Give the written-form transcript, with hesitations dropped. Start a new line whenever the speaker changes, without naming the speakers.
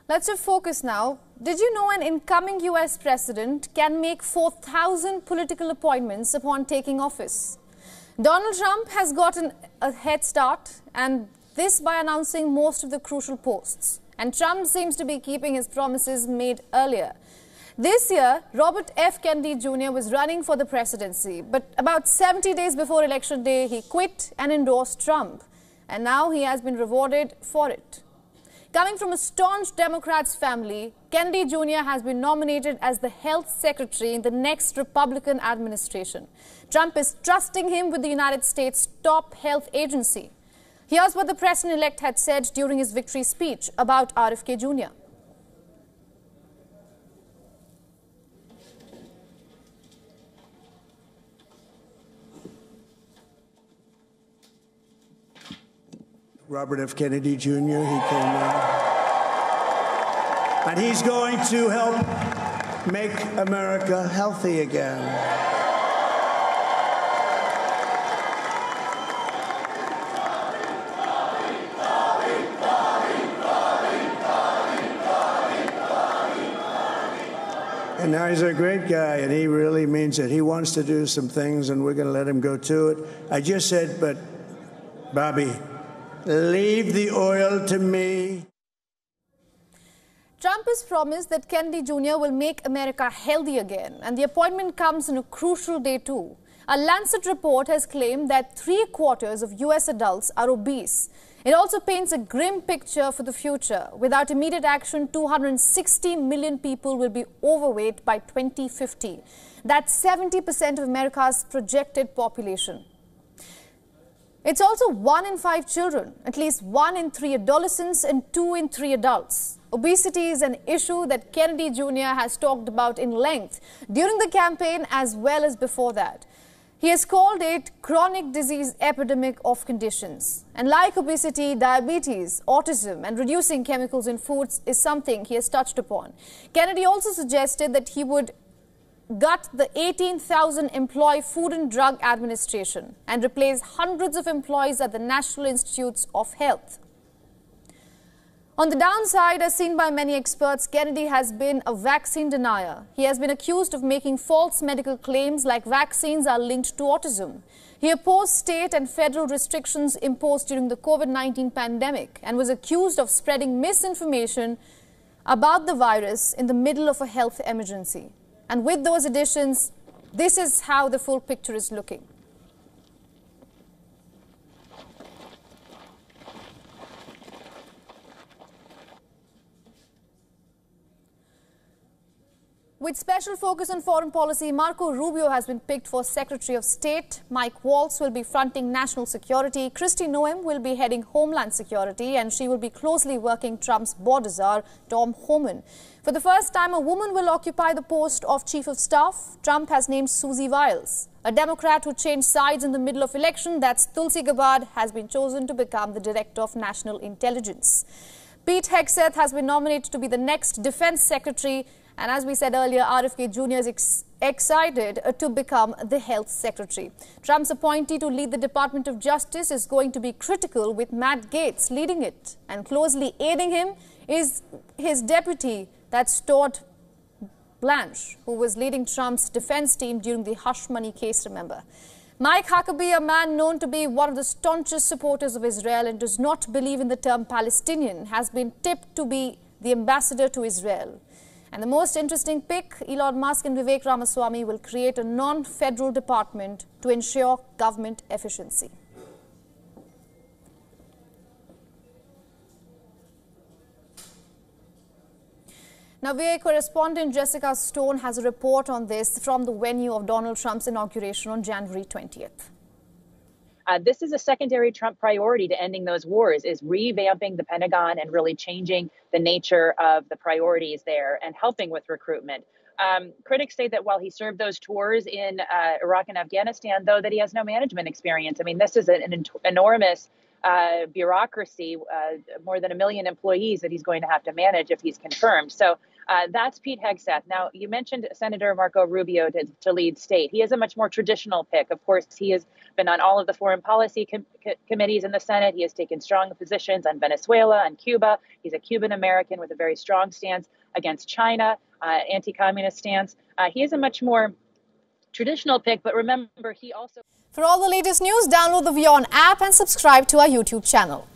Let's shift focus now. Did you know an incoming US president can make 4,000 political appointments upon taking office? Donald Trump has gotten a head start, and this by announcing most of the crucial posts. And Trump seems to be keeping his promises made earlier. This year, Robert F. Kennedy Jr. was running for the presidency, but about 70 days before Election Day, he quit and endorsed Trump. And now he has been rewarded for it. Coming from a staunch Democrats family, Kennedy Jr. has been nominated as the health secretary in the next Republican administration. Trump is trusting him with the United States' top health agency. Here's what the president-elect had said during his victory speech about RFK Jr.
Robert F. Kennedy Jr., he came in. And he's going to help make America healthy again. And now he's a great guy, and he really means it. He wants to do some things, and we're going to let him go to it. I just said, but, Bobby, leave the oil to me.
Trump has promised that Kennedy Jr. will make America healthy again, and the appointment comes on a crucial day too. A Lancet report has claimed that 3/4 of US adults are obese. It also paints a grim picture for the future. Without immediate action, 260 million people will be overweight by 2050. That's 70% of America's projected population. It's also 1 in 5 children, at least 1 in 3 adolescents and 2 in 3 adults. Obesity is an issue that Kennedy Jr. has talked about in length during the campaign as well as before that. He has called it chronic disease epidemic of conditions. And like obesity, diabetes, autism and reducing chemicals in foods is something he has touched upon. Kennedy also suggested that he would gut the 18,000 employee Food and Drug Administration and replace hundreds of employees at the National Institutes of Health. On the downside, as seen by many experts, Kennedy has been a vaccine denier. He has been accused of making false medical claims like vaccines are linked to autism. He opposed state and federal restrictions imposed during the COVID-19 pandemic and was accused of spreading misinformation about the virus in the middle of a health emergency. And with those additions, this is how the full picture is looking. With special focus on foreign policy, Marco Rubio has been picked for Secretary of State. Mike Waltz will be fronting national security. Kristi Noem will be heading Homeland Security, and she will be closely working Trump's border czar, Tom Homan. For the first time, a woman will occupy the post of Chief of Staff. Trump has named Susie Wiles, a Democrat who changed sides in the middle of election. That's Tulsi Gabbard, has been chosen to become the Director of National Intelligence. Pete Hegseth has been nominated to be the next Defense Secretary. And as we said earlier, RFK Jr. is excited to become the Health Secretary. Trump's appointee to lead the Department of Justice is going to be critical, with Matt Gaetz leading it. And closely aiding him is his deputy, that's Todd Blanche, who was leading Trump's defense team during the hush money case, remember. Mike Huckabee, a man known to be one of the staunchest supporters of Israel and does not believe in the term Palestinian, has been tipped to be the ambassador to Israel. And the most interesting pick, Elon Musk and Vivek Ramaswamy will create a non-federal department to ensure government efficiency. Now, VA correspondent Jessica Stone has a report on this from the venue of Donald Trump's inauguration on January 20th.
This is a secondary Trump priority to ending those wars, is revamping the Pentagon and really changing the nature of the priorities there and helping with recruitment. Critics say that while he served those tours in Iraq and Afghanistan, though, that he has no management experience. I mean, this is an enormous bureaucracy, more than 1 million employees that he's going to have to manage if he's confirmed. So That's Pete Hegseth. Now, you mentioned Senator Marco Rubio to lead state. He is a much more traditional pick. Of course, he has been on all of the foreign policy committees in the Senate. He has taken strong positions on Venezuela and Cuba. He's a Cuban American with a very strong stance against China, anti-communist stance. He is a much more traditional pick, but remember, he also...
For all the latest news, download the WION app and subscribe to our YouTube channel.